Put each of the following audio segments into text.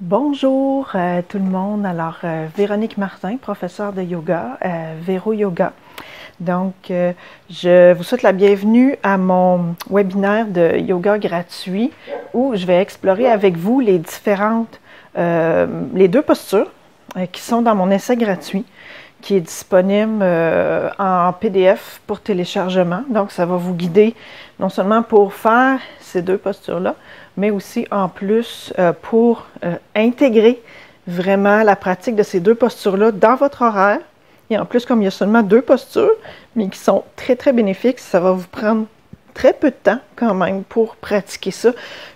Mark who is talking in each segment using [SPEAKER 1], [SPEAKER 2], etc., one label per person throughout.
[SPEAKER 1] Bonjour tout le monde. Alors, Véronique Martin, professeure de yoga, Véro Yoga. Donc, je vous souhaite la bienvenue à mon webinaire de yoga gratuit où je vais explorer avec vous les deux postures qui sont dans mon essai gratuit qui est disponible en PDF pour téléchargement. Donc, ça va vous guider non seulement pour faire ces deux postures-là, mais aussi en plus pour intégrer vraiment la pratique de ces deux postures-là dans votre horaire. Et en plus, comme il y a seulement deux postures, mais qui sont très, très bénéfiques, ça va vous prendre très peu de temps quand même pour pratiquer ça.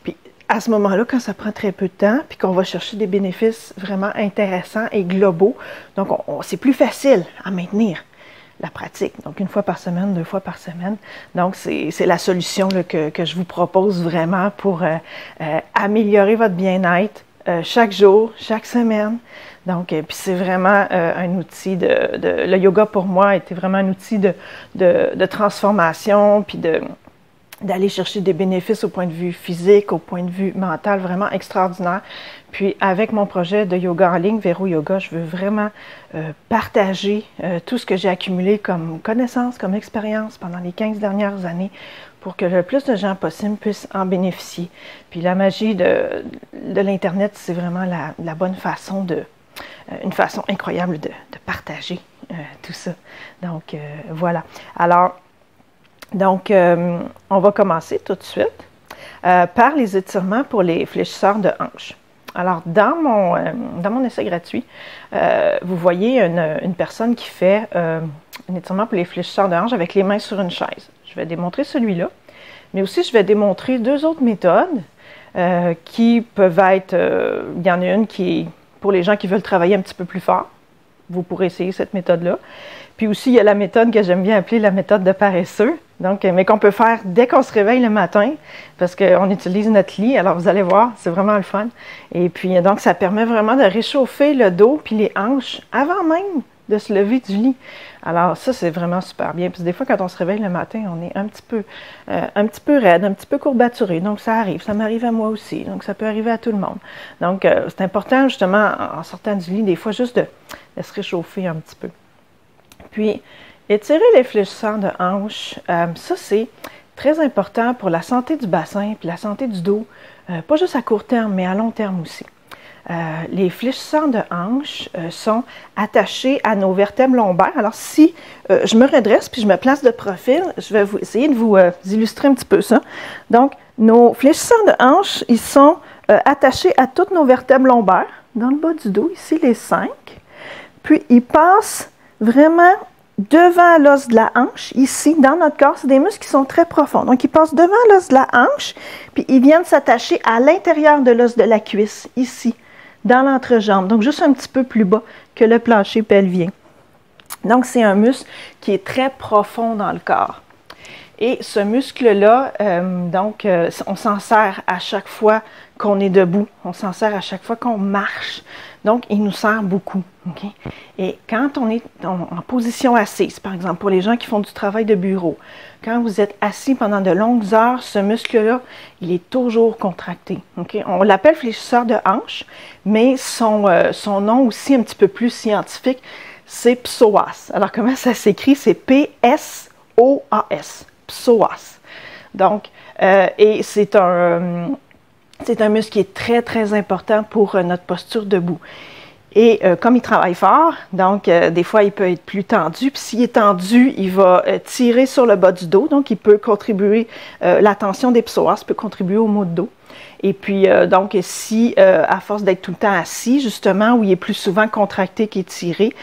[SPEAKER 1] Puis à ce moment-là, quand ça prend très peu de temps, puis qu'on va chercher des bénéfices vraiment intéressants et globaux, donc c'est plus facile à maintenir la pratique. Donc, 1 fois par semaine, 2 fois par semaine. Donc, c'est la solution là, que je vous propose vraiment pour améliorer votre bien-être chaque jour, chaque semaine. Donc, puis c'est vraiment un outil le yoga pour moi a été vraiment un outil de transformation, puis d'aller chercher des bénéfices au point de vue physique, au point de vue mental, vraiment extraordinaire. Puis avec mon projet de yoga en ligne, Véro Yoga, je veux vraiment partager tout ce que j'ai accumulé comme connaissances, comme expérience pendant les 15 dernières années pour que le plus de gens possible puissent en bénéficier. Puis la magie de l'Internet, c'est vraiment la bonne façon une façon incroyable de partager tout ça. Donc voilà. Alors, on va commencer tout de suite par les étirements pour les fléchisseurs de hanches. Alors, dans mon essai gratuit, vous voyez une personne qui fait un étirement pour les fléchisseurs de hanches avec les mains sur une chaise. Je vais démontrer celui-là, mais aussi je vais démontrer deux autres méthodes qui peuvent être, il y en a une qui est pour les gens qui veulent travailler un petit peu plus fort. Vous pourrez essayer cette méthode-là. Puis aussi, il y a la méthode que j'aime bien appeler la méthode de paresseux, donc, mais qu'on peut faire dès qu'on se réveille le matin, parce qu'on utilise notre lit. Alors, vous allez voir, c'est vraiment le fun. Et puis, donc, ça permet vraiment de réchauffer le dos puis les hanches avant même de se lever du lit. Alors, ça, c'est vraiment super bien. Puis des fois, quand on se réveille le matin, on est un petit peu raide, un petit peu courbaturé. Donc, ça arrive. Ça m'arrive à moi aussi. Donc, ça peut arriver à tout le monde. Donc, c'est important, justement, en sortant du lit, des fois, juste de se réchauffer un petit peu. Puis, étirer les fléchisseurs de hanches, ça, c'est très important pour la santé du bassin puis la santé du dos, pas juste à court terme, mais à long terme aussi. Les fléchisseurs de hanches sont attachés à nos vertèbres lombaires. Alors, si je me redresse puis je me place de profil, je vais essayer de vous illustrer un petit peu ça. Donc, nos fléchisseurs de hanches, ils sont attachés à toutes nos vertèbres lombaires, dans le bas du dos, ici les 5. Puis, ils passent vraiment devant l'os de la hanche, ici, dans notre corps. C'est des muscles qui sont très profonds. Donc, ils passent devant l'os de la hanche, puis ils viennent s'attacher à l'intérieur de l'os de la cuisse, ici, dans l'entrejambe. Donc, juste un petit peu plus bas que le plancher pelvien. Donc, c'est un muscle qui est très profond dans le corps. Et ce muscle-là, on s'en sert à chaque fois qu'on est debout. On s'en sert à chaque fois qu'on marche. Donc, il nous sert beaucoup. Okay? Et quand on est en position assise, par exemple, pour les gens qui font du travail de bureau, quand vous êtes assis pendant de longues heures, ce muscle-là, il est toujours contracté. Okay? On l'appelle fléchisseur de hanche, mais son nom aussi un petit peu plus scientifique, c'est psoas. Alors, comment ça s'écrit? C'est P-S-O-A-S. Psoas. Donc, et c'est un muscle qui est très, très important pour notre posture debout. Et comme il travaille fort, donc des fois, il peut être plus tendu. Puis s'il est tendu, il va tirer sur le bas du dos. Donc, il peut contribuer, la tension des psoas peut contribuer au maux de dos. Et puis, donc, si, à force d'être tout le temps assis, justement, où il est plus souvent contracté qu'étiré,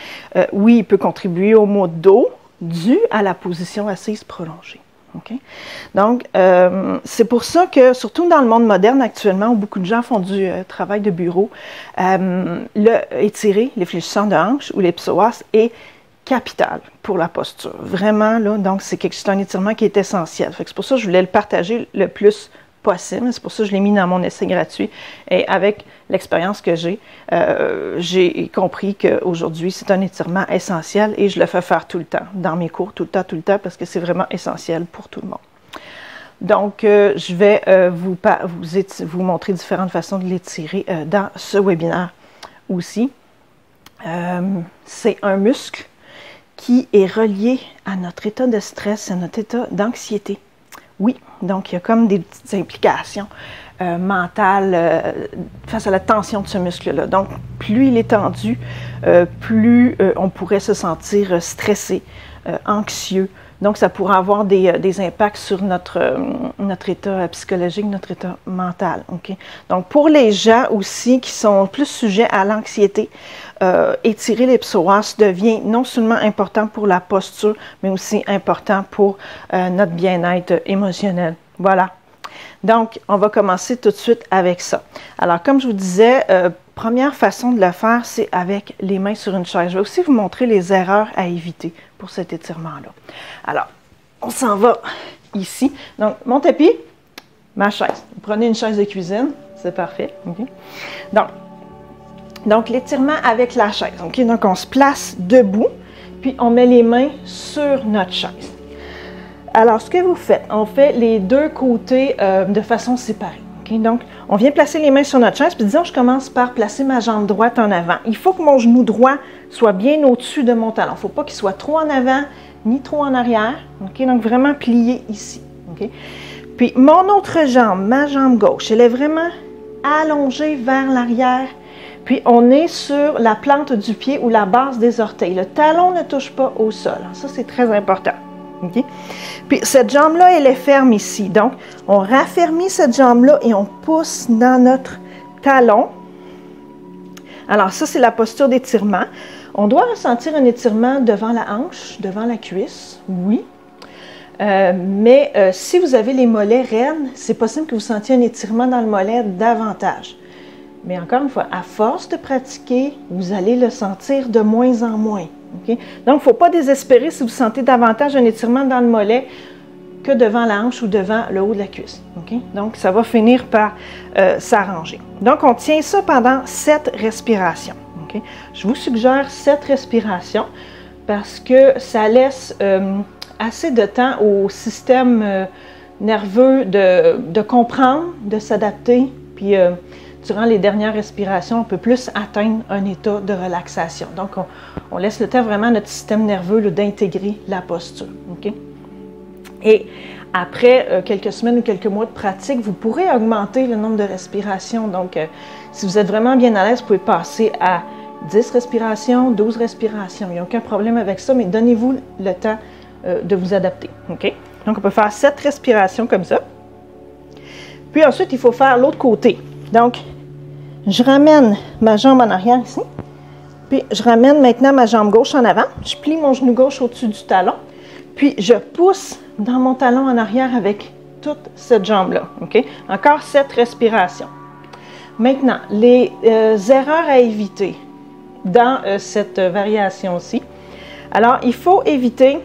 [SPEAKER 1] oui, il peut contribuer au maux de dos dû à la position assise prolongée. Okay? Donc, c'est pour ça que, surtout dans le monde moderne actuellement, où beaucoup de gens font du travail de bureau, étirer les fléchisseurs de hanches ou les psoas est capital pour la posture. Vraiment, là, donc, c'est un étirement qui est essentiel. C'est pour ça que je voulais le partager le plus possible. C'est pour ça que je l'ai mis dans mon essai gratuit. Et avec l'expérience que j'ai compris qu'aujourd'hui, c'est un étirement essentiel et je le fais faire tout le temps, dans mes cours, tout le temps, parce que c'est vraiment essentiel pour tout le monde. Donc, je vais vous montrer différentes façons de l'étirer dans ce webinaire aussi. C'est un muscle qui est relié à notre état de stress, à notre état d'anxiété. Oui, donc il y a comme des petites implications mentales face à la tension de ce muscle-là. Donc, plus il est tendu, plus on pourrait se sentir stressé, anxieux. Donc, ça pourrait avoir des impacts sur notre état psychologique, notre état mental. Okay? Donc, pour les gens aussi qui sont plus sujets à l'anxiété, étirer les psoas devient non seulement important pour la posture, mais aussi important pour notre bien-être émotionnel. Voilà. Donc, on va commencer tout de suite avec ça. Alors, comme je vous disais, première façon de le faire, c'est avec les mains sur une chaise. Je vais aussi vous montrer les erreurs à éviter pour cet étirement-là. Alors, on s'en va ici. Donc, mon tapis, ma chaise. Vous prenez une chaise de cuisine, c'est parfait. Okay. Donc l'étirement avec la chaise. Okay. Donc, on se place debout, puis on met les mains sur notre chaise. Alors, ce que vous faites, on fait les deux côtés de façon séparée. Okay? Donc, on vient placer les mains sur notre chaise, puis disons, je commence par placer ma jambe droite en avant. Il faut que mon genou droit soit bien au-dessus de mon talon. Il ne faut pas qu'il soit trop en avant, ni trop en arrière. Okay? Donc, vraiment plié ici. Okay? Puis, mon autre jambe, ma jambe gauche, elle est vraiment allongée vers l'arrière. Puis, on est sur la plante du pied ou la base des orteils. Le talon ne touche pas au sol. Ça, c'est très important. Okay? Puis cette jambe-là, elle est ferme ici. Donc, on raffermit cette jambe-là et on pousse dans notre talon. Alors, ça, c'est la posture d'étirement. On doit ressentir un étirement devant la hanche, devant la cuisse, oui. Mais si vous avez les mollets raides, c'est possible que vous sentiez un étirement dans le mollet davantage. Mais encore une fois, à force de pratiquer, vous allez le sentir de moins en moins. Okay? Donc, il ne faut pas désespérer si vous sentez davantage un étirement dans le mollet que devant la hanche ou devant le haut de la cuisse. Okay? Donc, ça va finir par s'arranger. Donc, on tient ça pendant 7 respirations. Okay? Je vous suggère 7 respirations parce que ça laisse assez de temps au système nerveux de comprendre, de s'adapter, puis durant les dernières respirations, on peut plus atteindre un état de relaxation. Donc, on laisse le temps vraiment à notre système nerveux d'intégrer la posture. Okay? Et après quelques semaines ou quelques mois de pratique, vous pourrez augmenter le nombre de respirations. Donc, si vous êtes vraiment bien à l'aise, vous pouvez passer à 10 respirations, 12 respirations. Il n'y a aucun problème avec ça, mais donnez-vous le temps de vous adapter. Okay? Donc, on peut faire 7 respirations comme ça. Puis ensuite, il faut faire l'autre côté. Donc, je ramène ma jambe en arrière ici, puis je ramène maintenant ma jambe gauche en avant. Je plie mon genou gauche au-dessus du talon, puis je pousse dans mon talon en arrière avec toute cette jambe-là. Okay? Encore 7 respirations. Maintenant, les erreurs à éviter dans cette variation-ci. Alors, il faut éviter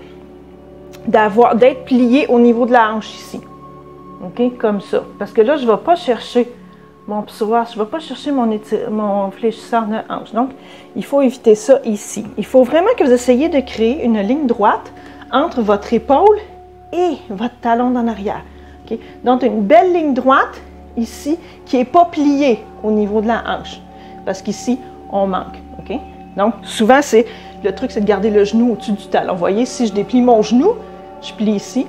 [SPEAKER 1] d'être plié au niveau de la hanche ici. Okay? Comme ça. Parce que là, je ne vais pas chercher mon psoas, je ne vais pas chercher mon fléchisseur de hanche. Donc, il faut éviter ça ici. Il faut vraiment que vous essayiez de créer une ligne droite entre votre épaule et votre talon d'en arrière. Okay? Donc, une belle ligne droite ici qui n'est pas pliée au niveau de la hanche. Parce qu'ici, on manque. Okay? Donc, souvent, le truc, c'est de garder le genou au-dessus du talon. Vous voyez, si je déplie mon genou, je plie ici.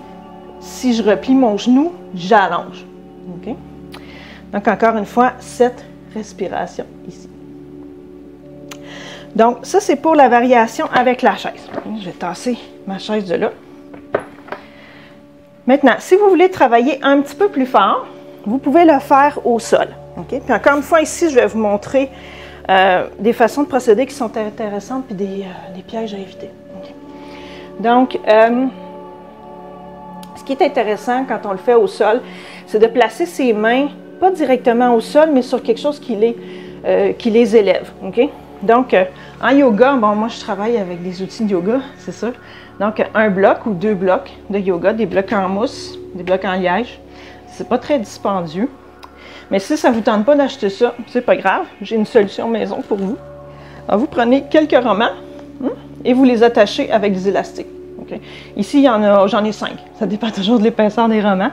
[SPEAKER 1] Si je replie mon genou, j'allonge. Okay? Donc, encore une fois, 7 respirations ici. Donc, ça, c'est pour la variation avec la chaise. Je vais tasser ma chaise de là. Maintenant, si vous voulez travailler un petit peu plus fort, vous pouvez le faire au sol. Okay? Puis encore une fois, ici, je vais vous montrer des façons de procéder qui sont intéressantes puis des pièges à éviter. Okay? Donc, ce qui est intéressant quand on le fait au sol, c'est de placer ses mains pas directement au sol, mais sur quelque chose qui les élève. Okay? Donc, en yoga, bon, moi, je travaille avec des outils de yoga, c'est ça. Donc, un bloc ou 2 blocs de yoga, des blocs en mousse, des blocs en liège. C'est pas très dispendieux. Mais si ça ne vous tente pas d'acheter ça, c'est pas grave. J'ai une solution maison pour vous. Alors, vous prenez quelques romans et vous les attachez avec des élastiques. Okay? Okay? Ici, j'en ai 5. Ça dépend toujours de l'épaisseur des romans.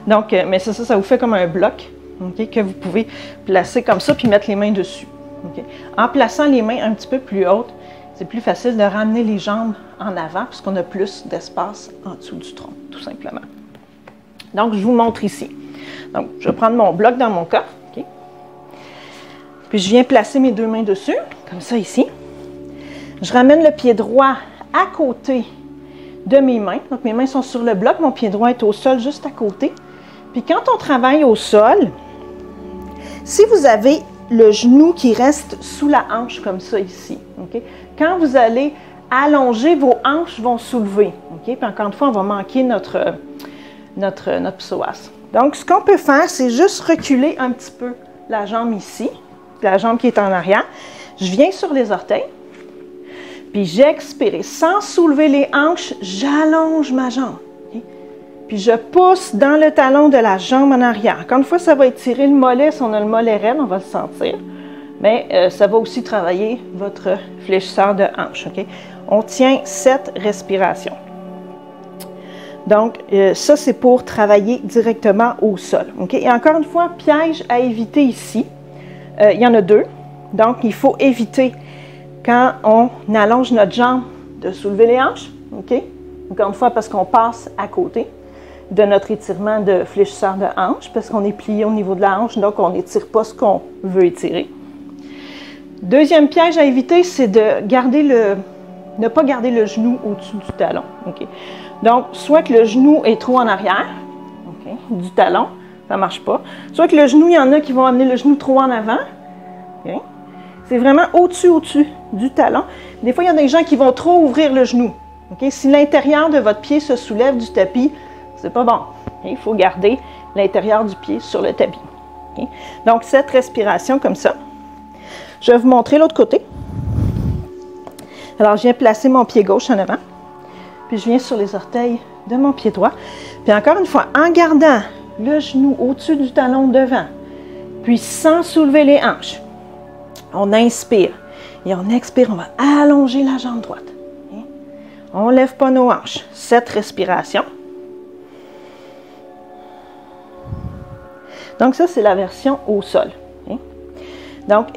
[SPEAKER 1] Donc, mais ça vous fait comme un bloc, okay, que vous pouvez placer comme ça puis mettre les mains dessus. Okay? En plaçant les mains un petit peu plus hautes, c'est plus facile de ramener les jambes en avant puisqu'on a plus d'espace en dessous du tronc, tout simplement. Donc, je vous montre ici. Donc, je vais prendre mon bloc dans mon coffre. Okay? Puis, je viens placer mes 2 mains dessus, comme ça ici. Je ramène le pied droit à côté de mes mains. Donc, mes mains sont sur le bloc, mon pied droit est au sol juste à côté. Puis, quand on travaille au sol, si vous avez le genou qui reste sous la hanche comme ça ici, okay? Quand vous allez allonger, vos hanches vont soulever. Okay? Puis encore une fois, on va manquer notre psoas. Donc, ce qu'on peut faire, c'est juste reculer un petit peu la jambe ici, la jambe qui est en arrière. Je viens sur les orteils, puis j'expire. Sans soulever les hanches, j'allonge ma jambe. Okay? Puis je pousse dans le talon de la jambe en arrière. Encore une fois, ça va étirer le mollet. Si on a le mollet raide, on va le sentir. Mais ça va aussi travailler votre fléchisseur de hanche. Okay? On tient 7 respirations. Donc, ça, c'est pour travailler directement au sol. Okay? Et encore une fois, piège à éviter ici. Il y en a 2. Donc, il faut éviter, quand on allonge notre jambe, de soulever les hanches. Okay? Encore une fois, parce qu'on passe à côté de notre étirement de fléchisseur de hanche, parce qu'on est plié au niveau de la hanche, donc on n'étire pas ce qu'on veut étirer. Deuxième piège à éviter, c'est de ne pas garder le genou au-dessus du talon. Okay? Donc, soit que le genou est trop en arrière, okay, du talon, ça ne marche pas. Soit que le genou, il y en a qui vont amener le genou trop en avant. Okay? C'est vraiment au-dessus du talon. Des fois, il y a des gens qui vont trop ouvrir le genou. Okay? Si l'intérieur de votre pied se soulève du tapis, c'est pas bon. Okay? Il faut garder l'intérieur du pied sur le tapis. Okay? Donc, cette respiration comme ça. Je vais vous montrer l'autre côté. Alors, je viens placer mon pied gauche en avant. Puis, je viens sur les orteils de mon pied droit. Puis, encore une fois, en gardant le genou au-dessus du talon devant, puis sans soulever les hanches, on inspire. Et on expire, on va allonger la jambe droite. Okay? On ne lève pas nos hanches. 7 respirations. Donc, ça, c'est la version au sol. Okay? Donc,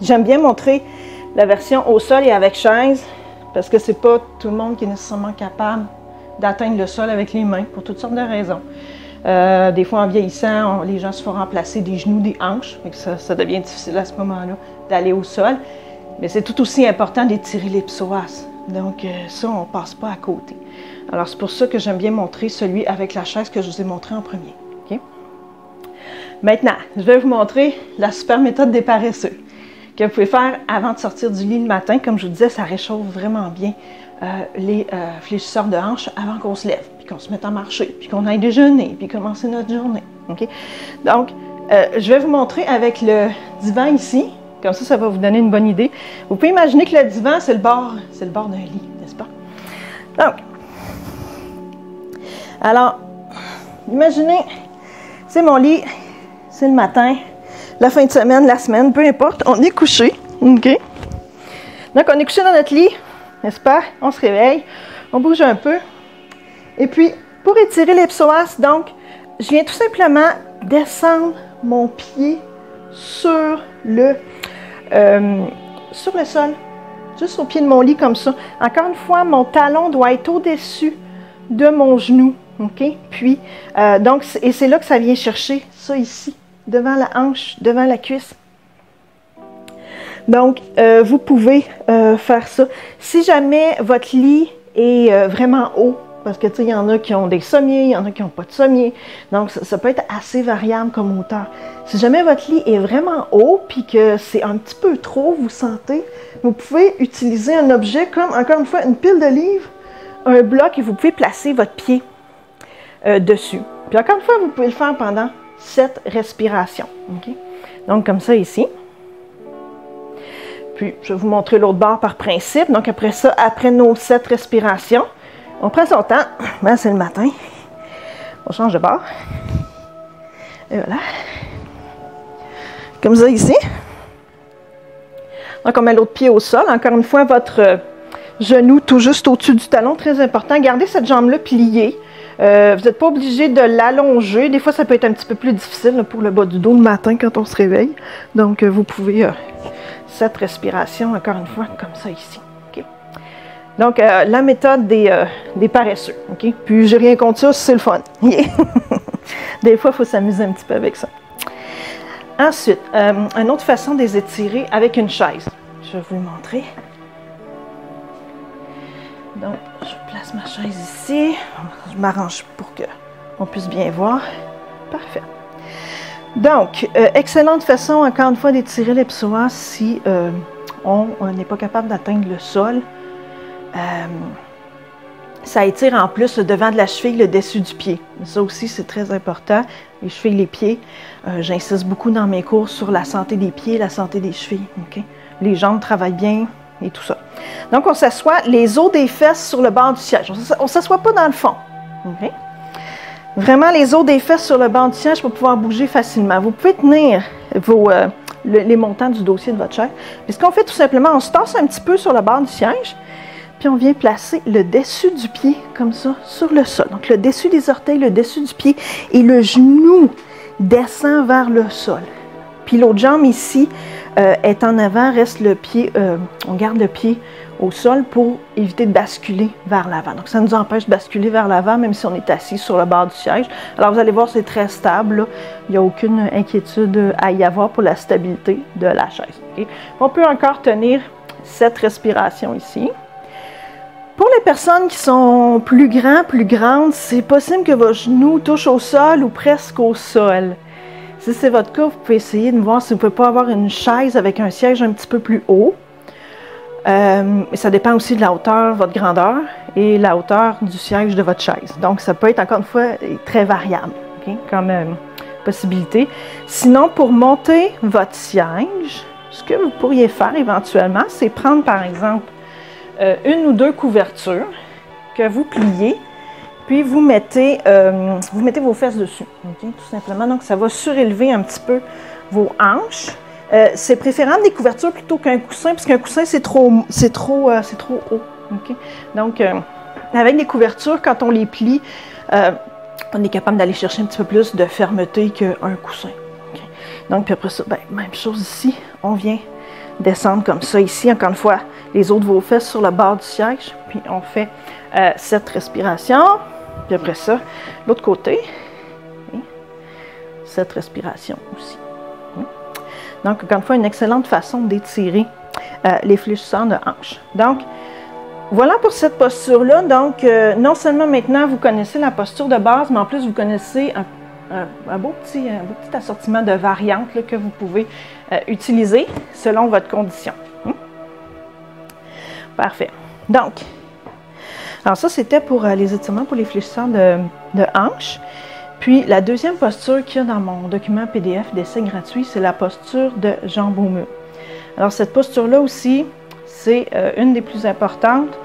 [SPEAKER 1] j'aime bien montrer la version au sol et avec chaise, parce que c'est pas tout le monde qui est nécessairement capable d'atteindre le sol avec les mains, pour toutes sortes de raisons. Des fois, en vieillissant, les gens se font remplacer des genoux, des hanches, donc ça devient difficile à ce moment-là d'aller au sol. Mais c'est tout aussi important d'étirer les psoas. Donc, ça, on ne passe pas à côté. Alors, c'est pour ça que j'aime bien montrer celui avec la chaise que je vous ai montré en premier. Okay? Maintenant, je vais vous montrer la super méthode des paresseux que vous pouvez faire avant de sortir du lit le matin. Comme je vous disais, ça réchauffe vraiment bien les fléchisseurs de hanches avant qu'on se lève, puis qu'on se mette à marcher, puis qu'on aille déjeuner, puis commencer notre journée. Okay? Donc, je vais vous montrer avec le divan ici. Comme ça va vous donner une bonne idée. Vous pouvez imaginer que le divan, c'est le bord d'un lit, n'est-ce pas? Donc, alors, imaginez, c'est mon lit, c'est le matin, la fin de semaine, la semaine, peu importe, on est couché, OK? Donc, on est couché dans notre lit, n'est-ce pas? On se réveille, on bouge un peu. Et puis, pour étirer les psoas, donc, je viens tout simplement descendre mon pied sur le sol, juste au pied de mon lit comme ça. Encore une fois, mon talon doit être au-dessus de mon genou, OK? Puis, donc, et c'est là que ça vient chercher ça ici, devant la hanche, devant la cuisse. Donc, vous pouvez faire ça. Si jamais votre lit est vraiment haut, parce que, tu sais, il y en a qui ont des sommiers, il y en a qui n'ont pas de sommier. Donc, ça peut être assez variable comme hauteur. Si jamais votre lit est vraiment haut, puis que c'est un petit peu trop, vous sentez, vous pouvez utiliser un objet comme, encore une fois, une pile de livres, un bloc, et vous pouvez placer votre pied dessus. Puis encore une fois, vous pouvez le faire pendant 7 respirations. Okay? Donc, comme ça ici. Puis, je vais vous montrer l'autre bord par principe. Donc, après ça, après nos 7 respirations, on prend son temps. Ben, c'est le matin. On change de bord. Et voilà. Comme ça ici. Donc, on met l'autre pied au sol. Encore une fois, votre genou tout juste au-dessus du talon, très important. Gardez cette jambe-là pliée. Vous n'êtes pas obligé de l'allonger. Des fois, ça peut être un petit peu plus difficile là, pour le bas du dos le matin quand on se réveille. Donc, vous pouvez, cette respiration, encore une fois, comme ça ici. Okay? Donc, la méthode des paresseux. Okay? Puis, j'ai rien contre ça, c'est le fun. Des fois, il faut s'amuser un petit peu avec ça. Ensuite, une autre façon de les étirer avec une chaise. Je vais vous le montrer. Donc, je place ma chaise ici. Je m'arrange pour qu'on puisse bien voir. Parfait. Donc, excellente façon, encore une fois, d'étirer les psoas si on n'est pas capable d'atteindre le sol. Ça étire en plus le devant de la cheville, le dessus du pied. Ça aussi, c'est très important. Les chevilles, les pieds. J'insiste beaucoup dans mes cours sur la santé des pieds, la santé des chevilles. Okay? Les jambes travaillent bien et tout ça. Donc, on s'assoit les os des fesses sur le bord du siège. On ne s'assoit pas dans le fond. Okay? Vraiment, les os des fesses sur le bord du siège pour pouvoir bouger facilement. Vous pouvez tenir les montants du dossier de votre chaise. Puis ce qu'on fait tout simplement, on se tasse un petit peu sur le bord du siège, puis on vient placer le dessus du pied, comme ça, sur le sol. Donc, le dessus des orteils, le dessus du pied, et le genou descend vers le sol. Puis l'autre jambe ici est en avant, reste le pied, on garde le pied au sol pour éviter de basculer vers l'avant. Donc, ça nous empêche de basculer vers l'avant, même si on est assis sur le bord du siège. Alors, vous allez voir, c'est très stable. Là. Il n'y a aucune inquiétude à y avoir pour la stabilité de la chaise. Okay? On peut encore tenir cette respiration ici. Pour les personnes qui sont plus grands, plus grandes, c'est possible que vos genoux touchent au sol ou presque au sol. Si c'est votre cas, vous pouvez essayer de voir si vous ne pouvez pas avoir une chaise avec un siège un petit peu plus haut. Ça dépend aussi de la hauteur, votre grandeur et la hauteur du siège de votre chaise. Donc, ça peut être encore une fois très variable, okay, comme possibilité. Sinon, pour monter votre siège, ce que vous pourriez faire éventuellement, c'est prendre par exemple une ou deux couvertures que vous pliez, puis vous mettez vos fesses dessus, okay, tout simplement. Donc, ça va surélever un petit peu vos hanches. C'est préférable des couvertures plutôt qu'un coussin, parce qu'un coussin, c'est trop haut. Okay? Donc, avec des couvertures, quand on les plie, on est capable d'aller chercher un petit peu plus de fermeté qu'un coussin. Okay? Donc, puis après ça, ben, même chose ici, on vient descendre comme ça ici, encore une fois, les os de vos fesses sur le bord du siège, puis on fait cette respiration, puis après ça, l'autre côté, okay? Cette respiration aussi. Donc, encore une fois, une excellente façon d'étirer les fléchisseurs de hanches. Donc, voilà pour cette posture-là. Donc, non seulement maintenant, vous connaissez la posture de base, mais en plus, vous connaissez un beau petit assortiment de variantes là, que vous pouvez utiliser selon votre condition. Parfait. Donc, alors ça, c'était pour les étirements pour les fléchisseurs de hanches. Puis, la deuxième posture qu'il y a dans mon document PDF d'essai gratuit, c'est la posture de jambes au mur. Alors, cette posture-là aussi, c'est une des plus importantes,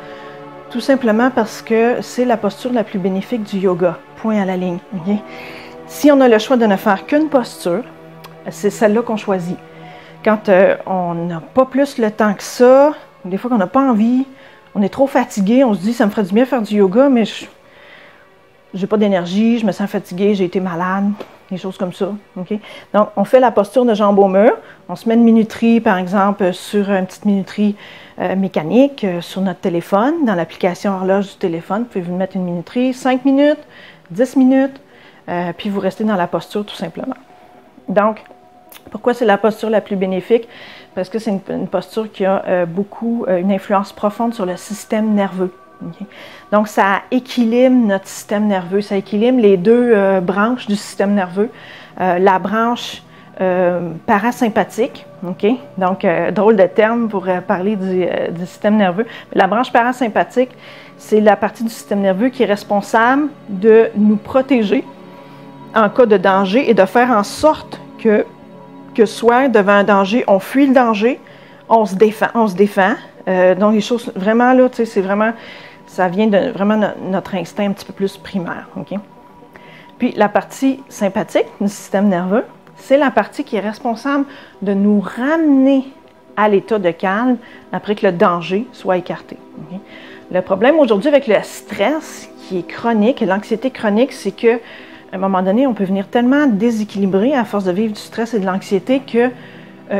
[SPEAKER 1] tout simplement parce que c'est la posture la plus bénéfique du yoga, point à la ligne. Okay? Si on a le choix de ne faire qu'une posture, c'est celle-là qu'on choisit. Quand on n'a pas plus le temps que ça, des fois qu'on n'a pas envie, on est trop fatigué, on se dit « ça me ferait du bien faire du yoga, mais j'ai pas d'énergie, je me sens fatiguée, j'ai été malade », des choses comme ça. Okay? Donc, on fait la posture de jambes au mur. On se met une minuterie, par exemple, sur une petite minuterie mécanique, sur notre téléphone, dans l'application horloge du téléphone. Vous pouvez vous mettre une minuterie, 5 minutes, 10 minutes, puis vous restez dans la posture tout simplement. Donc, pourquoi c'est la posture la plus bénéfique? Parce que c'est une posture qui a une influence profonde sur le système nerveux. Okay. Donc, ça équilibre notre système nerveux, ça équilibre les deux branches du système nerveux. La branche parasympathique, okay. Donc, drôle de terme pour parler du système nerveux. La branche parasympathique, c'est la partie du système nerveux qui est responsable de nous protéger en cas de danger et de faire en sorte que soit devant un danger, on fuit le danger, on se défend. Donc, les choses, vraiment, là, tu sais, c'est vraiment, ça vient de vraiment notre instinct un petit peu plus primaire, OK? Puis, la partie sympathique du système nerveux, c'est la partie qui est responsable de nous ramener à l'état de calme après que le danger soit écarté. Okay? Le problème aujourd'hui avec le stress qui est chronique, l'anxiété chronique, c'est que à un moment donné, on peut venir tellement déséquilibré à force de vivre du stress et de l'anxiété que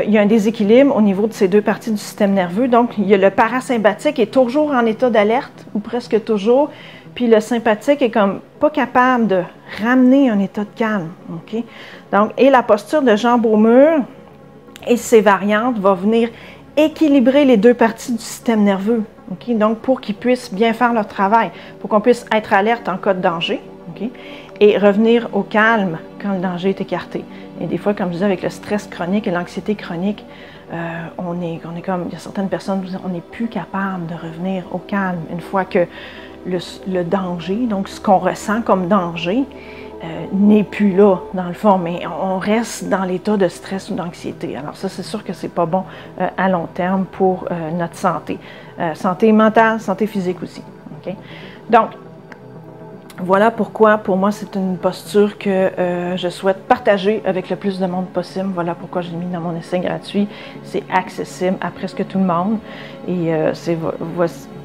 [SPEAKER 1] il y a un déséquilibre au niveau de ces deux parties du système nerveux. Donc, il y a le parasympathique est toujours en état d'alerte, ou presque toujours, puis le sympathique est comme pas capable de ramener un état de calme. Okay? Donc, et la posture de jambes au mur et ses variantes va venir équilibrer les deux parties du système nerveux. Okay? Donc, pour qu'ils puissent bien faire leur travail, pour qu'on puisse être alerte en cas de danger. Okay? Et revenir au calme quand le danger est écarté. Et des fois, comme je disais, avec le stress chronique et l'anxiété chronique, on est comme, il y a certaines personnes qui disent, on n'est plus capable de revenir au calme une fois que le danger, donc ce qu'on ressent comme danger, n'est plus là, dans le fond, mais on reste dans l'état de stress ou d'anxiété. Alors ça, c'est sûr que c'est pas bon à long terme pour notre santé. Santé mentale, santé physique aussi. Okay? Donc, voilà pourquoi, pour moi, c'est une posture que je souhaite partager avec le plus de monde possible. Voilà pourquoi je l'ai mis dans mon essai gratuit. C'est accessible à presque tout le monde. Et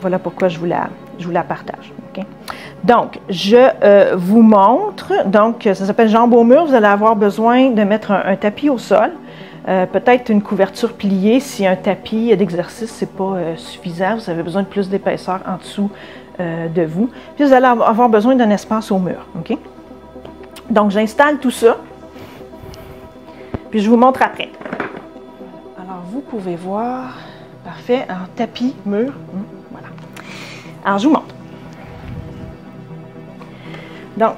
[SPEAKER 1] voilà pourquoi je vous la partage. Okay? Donc, je vous montre. Donc, ça s'appelle jambes au mur. Vous allez avoir besoin de mettre un tapis au sol. Peut-être une couverture pliée si un tapis d'exercice, ce n'est pas suffisant. Vous avez besoin de plus d'épaisseur en dessous de vous. Puis vous allez avoir besoin d'un espace au mur. Okay? Donc, j'installe tout ça. Puis je vous montre après. Alors, vous pouvez voir. Parfait. En tapis, mur. Voilà. Alors, je vous montre. Donc,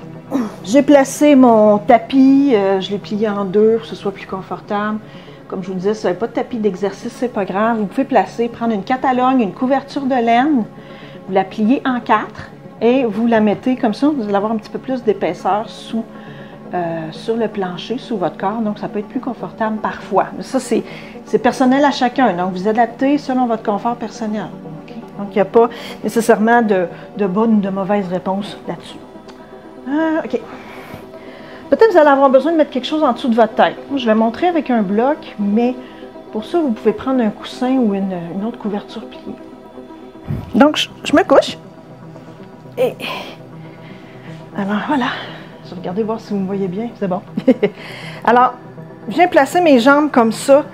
[SPEAKER 1] j'ai placé mon tapis. Je l'ai plié en deux pour que ce soit plus confortable. Comme je vous disais, si vous n'avez pas de tapis d'exercice, c'est pas grave. Vous pouvez placer, prendre une catalogne, une couverture de laine. Vous la pliez en quatre et vous la mettez comme ça. Vous allez avoir un petit peu plus d'épaisseur sur le plancher, sous votre corps. Donc, ça peut être plus confortable parfois. Mais ça, c'est personnel à chacun. Donc, vous adaptez selon votre confort personnel. Okay? Donc, il n'y a pas nécessairement de bonne ou de mauvaise réponse là-dessus. OK. Peut-être que vous allez avoir besoin de mettre quelque chose en dessous de votre tête. Moi, je vais montrer avec un bloc, mais pour ça, vous pouvez prendre un coussin ou une autre couverture pliée. Donc, je me couche. Et alors, voilà. Je vais regarder voir si vous me voyez bien. C'est bon. Alors, je viens placer mes jambes comme ça,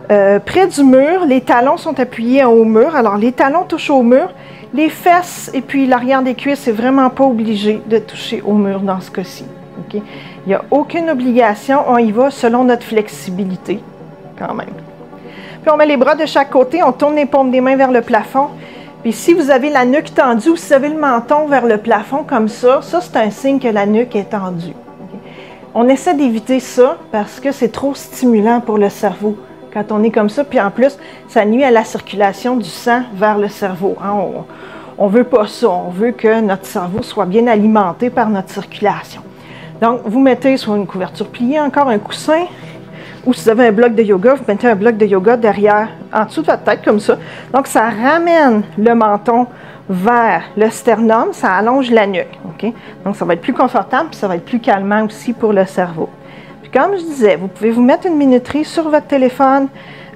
[SPEAKER 1] près du mur. Les talons sont appuyés au mur. Alors, les talons touchent au mur. Les fesses et puis l'arrière des cuisses, c'est vraiment pas obligé de toucher au mur dans ce cas-ci. Okay? Il n'y a aucune obligation. On y va selon notre flexibilité, quand même. Puis, on met les bras de chaque côté. On tourne les paumes des mains vers le plafond. Puis si vous avez la nuque tendue ou si vous avez le menton vers le plafond comme ça c'est un signe que la nuque est tendue. Okay? On essaie d'éviter ça parce que c'est trop stimulant pour le cerveau quand on est comme ça. Puis en plus, ça nuit à la circulation du sang vers le cerveau. Hein? On ne veut pas ça. On veut que notre cerveau soit bien alimenté par notre circulation. Donc, vous mettez soit une couverture pliée, encore un coussin, ou si vous avez un bloc de yoga, vous mettez un bloc de yoga derrière, en dessous de votre tête, comme ça. Donc, ça ramène le menton vers le sternum, ça allonge la nuque. Okay? Donc, ça va être plus confortable, puis ça va être plus calmant aussi pour le cerveau. Puis, comme je disais, vous pouvez vous mettre une minuterie sur votre téléphone,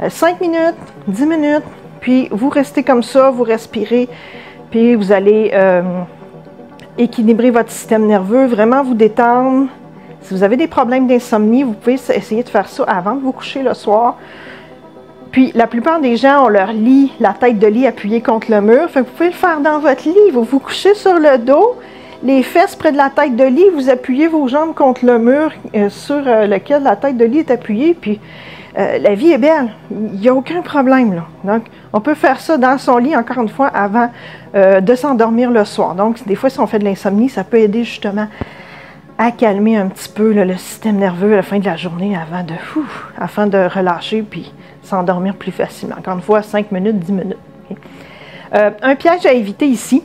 [SPEAKER 1] 5 minutes, 10 minutes, puis vous restez comme ça, vous respirez, puis vous allez équilibrer votre système nerveux, vraiment vous détendre. Si vous avez des problèmes d'insomnie, vous pouvez essayer de faire ça avant de vous coucher le soir. Puis, la plupart des gens ont leur lit, la tête de lit appuyée contre le mur. Fait que vous pouvez le faire dans votre lit. Vous vous couchez sur le dos, les fesses près de la tête de lit. Vous appuyez vos jambes contre le mur sur lequel la tête de lit est appuyée. Puis, la vie est belle. Il n'y a aucun problème, là. Donc, on peut faire ça dans son lit, encore une fois, avant de s'endormir le soir. Donc, des fois, si on fait de l'insomnie, ça peut aider justement à calmer un petit peu là, le système nerveux à la fin de la journée afin de relâcher puis s'endormir plus facilement. Encore une fois, 5 minutes, 10 minutes. Okay? Un piège à éviter ici,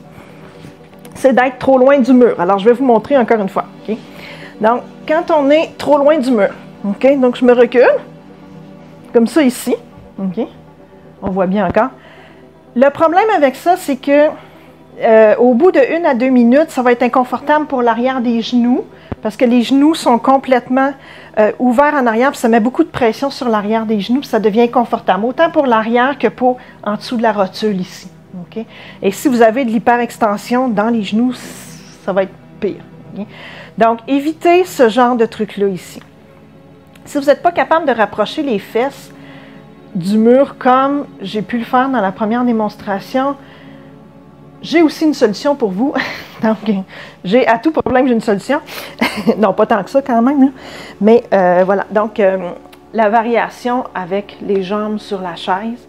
[SPEAKER 1] c'est d'être trop loin du mur. Alors, je vais vous montrer encore une fois. Okay? Donc, quand on est trop loin du mur, okay? Donc je me recule, comme ça ici. Okay? On voit bien encore. Le problème avec ça, c'est que au bout de 1 à 2 minutes, ça va être inconfortable pour l'arrière des genoux, parce que les genoux sont complètement ouverts en arrière, puis ça met beaucoup de pression sur l'arrière des genoux, puis ça devient inconfortable, autant pour l'arrière que pour en dessous de la rotule ici. Okay? Et si vous avez de l'hyperextension dans les genoux, ça va être pire. Okay? Donc, évitez ce genre de truc-là ici. Si vous n'êtes pas capable de rapprocher les fesses du mur comme j'ai pu le faire dans la première démonstration, j'ai aussi une solution pour vous. Donc, à tout problème, j'ai une solution. Non, pas tant que ça quand même. Là. Mais voilà. Donc, la variation avec les jambes sur la chaise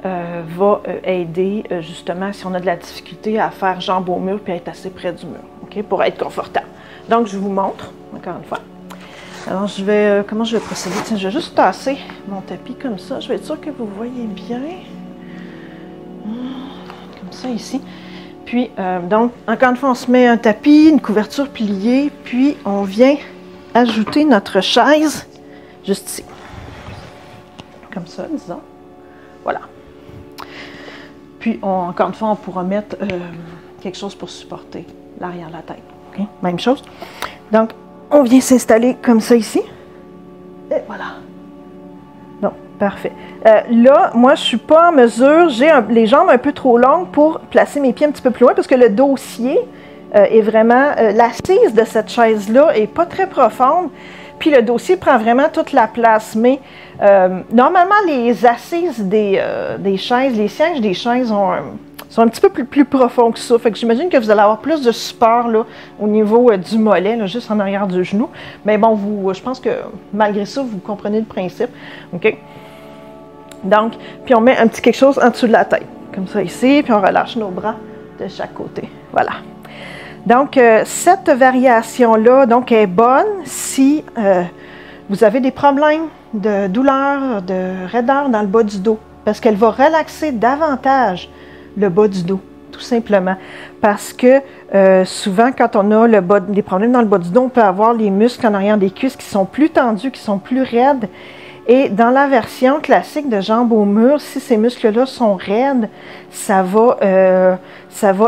[SPEAKER 1] va aider justement si on a de la difficulté à faire jambes au mur puis être assez près du mur, okay, pour être confortable. Donc, je vous montre, encore une fois. Alors, comment je vais procéder? Tiens, je vais juste tasser mon tapis comme ça. Je vais être sûre que vous voyez bien. Comme ça, ici. Puis, donc, encore une fois, on se met un tapis, une couverture pliée, puis on vient ajouter notre chaise juste ici. Comme ça, disons. Voilà. Puis, encore une fois, on pourra mettre quelque chose pour supporter l'arrière de la tête. Okay? Même chose. Donc, on vient s'installer comme ça ici. Et voilà. Donc, parfait. Là, moi, je ne suis pas en mesure, j'ai les jambes un peu trop longues pour placer mes pieds un petit peu plus loin parce que le dossier est vraiment, l'assise de cette chaise-là n'est pas très profonde, puis le dossier prend vraiment toute la place. Mais normalement, les assises des chaises, les sièges des chaises sont un petit peu plus profonds que ça. Fait que j'imagine que vous allez avoir plus de support là, au niveau du mollet, là, juste en arrière du genou. Mais bon, je pense que malgré ça, vous comprenez le principe. OK? Donc, puis on met un petit quelque chose en dessous de la tête, comme ça ici, puis on relâche nos bras de chaque côté. Voilà. Donc, cette variation-là donc, est bonne si vous avez des problèmes de douleur, de raideur dans le bas du dos, parce qu'elle va relaxer davantage le bas du dos, tout simplement. Parce que souvent, quand on a des problèmes dans le bas du dos, on peut avoir les muscles en arrière des cuisses qui sont plus tendus, qui sont plus raides. Et dans la version classique de jambes au mur, si ces muscles-là sont raides, ça va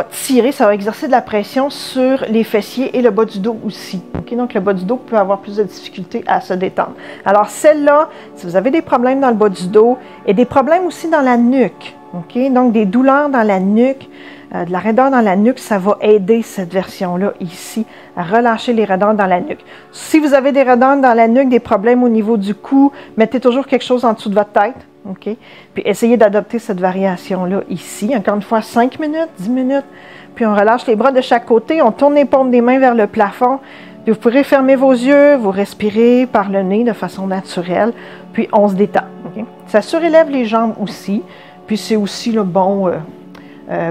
[SPEAKER 1] tirer, ça va exercer de la pression sur les fessiers et le bas du dos aussi. Okay? Donc, le bas du dos peut avoir plus de difficultés à se détendre. Alors, celle-là, si vous avez des problèmes dans le bas du dos et des problèmes aussi dans la nuque, okay? Donc des douleurs dans la nuque, de la raideur dans la nuque, ça va aider cette version-là ici à relâcher les raideurs dans la nuque. Si vous avez des raideurs dans la nuque, des problèmes au niveau du cou, mettez toujours quelque chose en dessous de votre tête. Okay? Puis essayez d'adopter cette variation-là ici. Encore une fois, 5 minutes, 10 minutes. Puis on relâche les bras de chaque côté. On tourne les paumes des mains vers le plafond. Puis vous pourrez fermer vos yeux, vous respirez par le nez de façon naturelle. Puis on se détend. Okay? Ça surélève les jambes aussi. Puis c'est aussi le bon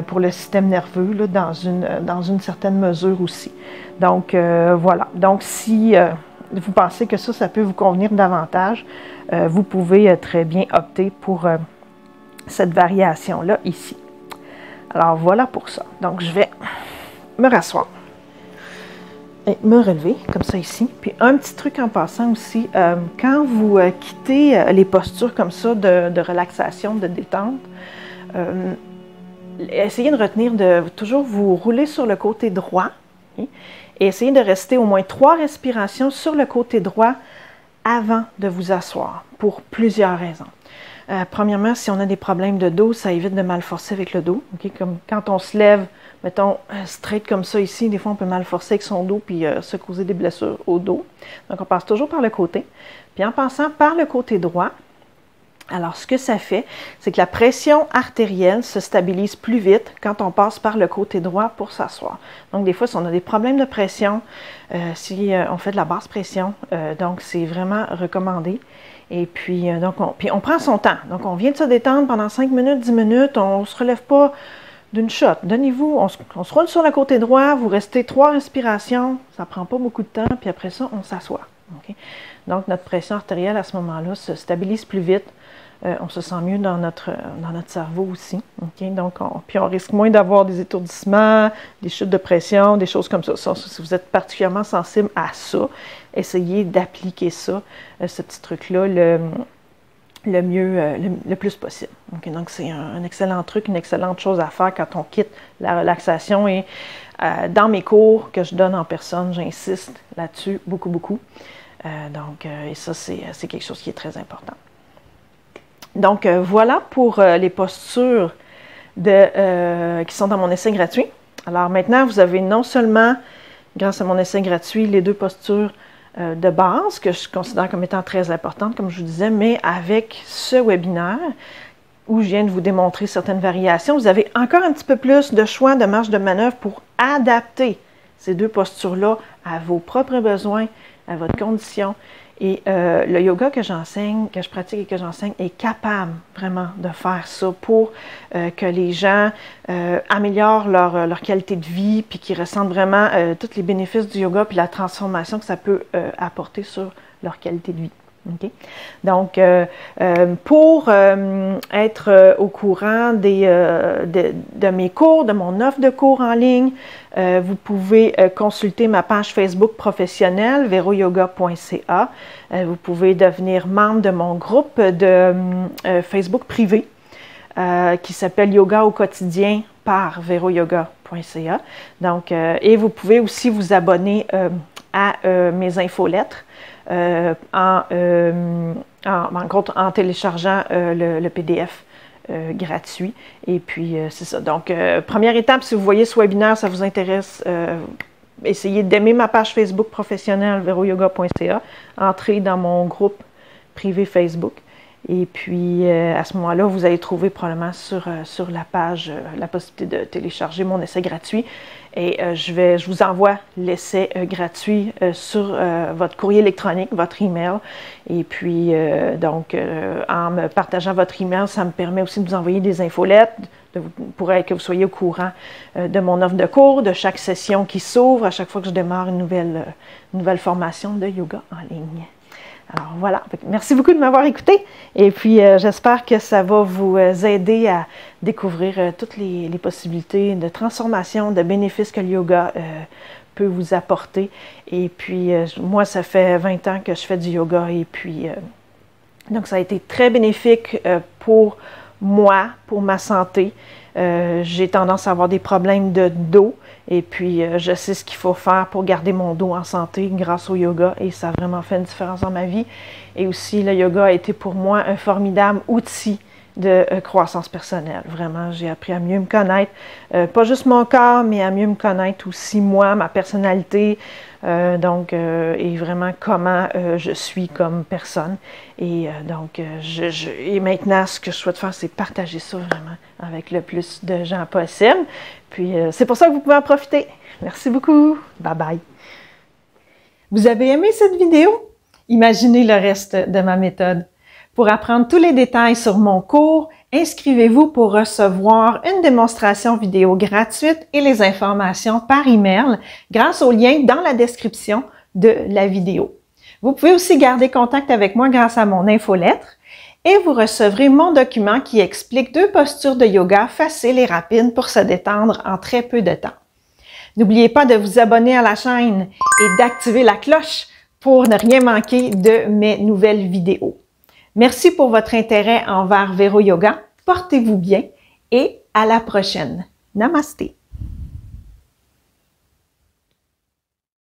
[SPEAKER 1] pour le système nerveux là, dans une certaine mesure aussi. Donc voilà. Donc si vous pensez que ça peut vous convenir davantage, vous pouvez très bien opter pour cette variation-là ici. Alors voilà pour ça. Donc je vais me rasseoir et me relever comme ça ici. Puis un petit truc en passant aussi, quand vous quittez les postures comme ça de relaxation, de détente, essayez de retenir de toujours vous rouler sur le côté droit, okay, et essayez de rester au moins 3 respirations sur le côté droit avant de vous asseoir, pour plusieurs raisons. Premièrement, si on a des problèmes de dos, ça évite de mal forcer avec le dos. Okay? Comme quand on se lève, mettons, straight comme ça ici, des fois on peut mal forcer avec son dos puis se causer des blessures au dos. Donc on passe toujours par le côté. Puis en passant par le côté droit, alors, ce que ça fait, c'est que la pression artérielle se stabilise plus vite quand on passe par le côté droit pour s'asseoir. Donc, des fois, si on a des problèmes de pression, si on fait de la basse pression, donc c'est vraiment recommandé. Et puis, on prend son temps. Donc, on vient de se détendre pendant 5 minutes, 10 minutes, on ne se relève pas d'une shot. Donnez-vous, on se roule sur le côté droit, vous restez 3 respirations, ça ne prend pas beaucoup de temps, puis après ça, on s'assoit. Okay? Donc, notre pression artérielle à ce moment-là se stabilise plus vite. On se sent mieux dans notre cerveau aussi. Okay? Donc, puis on risque moins d'avoir des étourdissements, des chutes de pression, des choses comme ça. Si vous êtes particulièrement sensible à ça, essayez d'appliquer ça, ce petit truc-là, le plus possible. Okay? Donc, c'est un excellent truc, une excellente chose à faire quand on quitte la relaxation et dans mes cours que je donne en personne, j'insiste là-dessus beaucoup, beaucoup. Et ça, c'est quelque chose qui est très important. Donc, voilà pour les postures qui sont dans mon essai gratuit. Alors maintenant, vous avez non seulement, grâce à mon essai gratuit, les 2 postures de base que je considère comme étant très importantes, comme je vous disais, mais avec ce webinaire où je viens de vous démontrer certaines variations, vous avez encore un petit peu plus de choix de marge de manœuvre pour adapter ces 2 postures-là à vos propres besoins, à votre condition. Et le yoga que j'enseigne, que je pratique et que j'enseigne est capable vraiment de faire ça pour que les gens améliorent leur qualité de vie puis qu'ils ressentent vraiment tous les bénéfices du yoga puis la transformation que ça peut apporter sur leur qualité de vie. Okay? Donc, pour être au courant de mes cours, de mon offre de cours en ligne, vous pouvez consulter ma page Facebook professionnelle, veroyoga.ca. Vous pouvez devenir membre de mon groupe de Facebook privé qui s'appelle Yoga au quotidien par veroyoga.ca. Donc, et vous pouvez aussi vous abonner à mes infolettres. En téléchargeant le PDF gratuit. Et puis, c'est ça. Donc, première étape, si vous voyez ce webinaire, ça vous intéresse, essayez d'aimer ma page Facebook professionnelle, veroyoga.ca, entrez dans mon groupe privé Facebook. Et puis, à ce moment-là, vous allez trouver probablement sur la page la possibilité de télécharger mon essai gratuit. Et je vous envoie l'essai gratuit sur votre courrier électronique, votre email. Et puis, en me partageant votre email, ça me permet aussi de vous envoyer des infolettes pour que vous soyez au courant de mon offre de cours, de chaque session qui s'ouvre, à chaque fois que je démarre une nouvelle formation de yoga en ligne. Alors voilà, merci beaucoup de m'avoir écouté et puis j'espère que ça va vous aider à découvrir toutes les possibilités de transformation, de bénéfices que le yoga peut vous apporter. Et puis moi, ça fait 20 ans que je fais du yoga et puis donc ça a été très bénéfique pour moi, pour ma santé. J'ai tendance à avoir des problèmes de dos. Et puis, je sais ce qu'il faut faire pour garder mon dos en santé grâce au yoga et ça a vraiment fait une différence dans ma vie. Et aussi, le yoga a été pour moi un formidable outil de croissance personnelle. Vraiment, j'ai appris à mieux me connaître, pas juste mon corps, mais à mieux me connaître aussi moi, ma personnalité, et vraiment comment je suis comme personne. Et et maintenant, ce que je souhaite faire, c'est partager ça vraiment avec le plus de gens possible. Puis, c'est pour ça que vous pouvez en profiter. Merci beaucoup. Bye bye. Vous avez aimé cette vidéo? Imaginez le reste de ma méthode. Pour apprendre tous les détails sur mon cours, inscrivez-vous pour recevoir une démonstration vidéo gratuite et les informations par email grâce au lien dans la description de la vidéo. Vous pouvez aussi garder contact avec moi grâce à mon infolettre et vous recevrez mon document qui explique 2 postures de yoga faciles et rapides pour se détendre en très peu de temps. N'oubliez pas de vous abonner à la chaîne et d'activer la cloche pour ne rien manquer de mes nouvelles vidéos. Merci pour votre intérêt envers Vero Yoga. Portez-vous bien et à la prochaine. Namasté.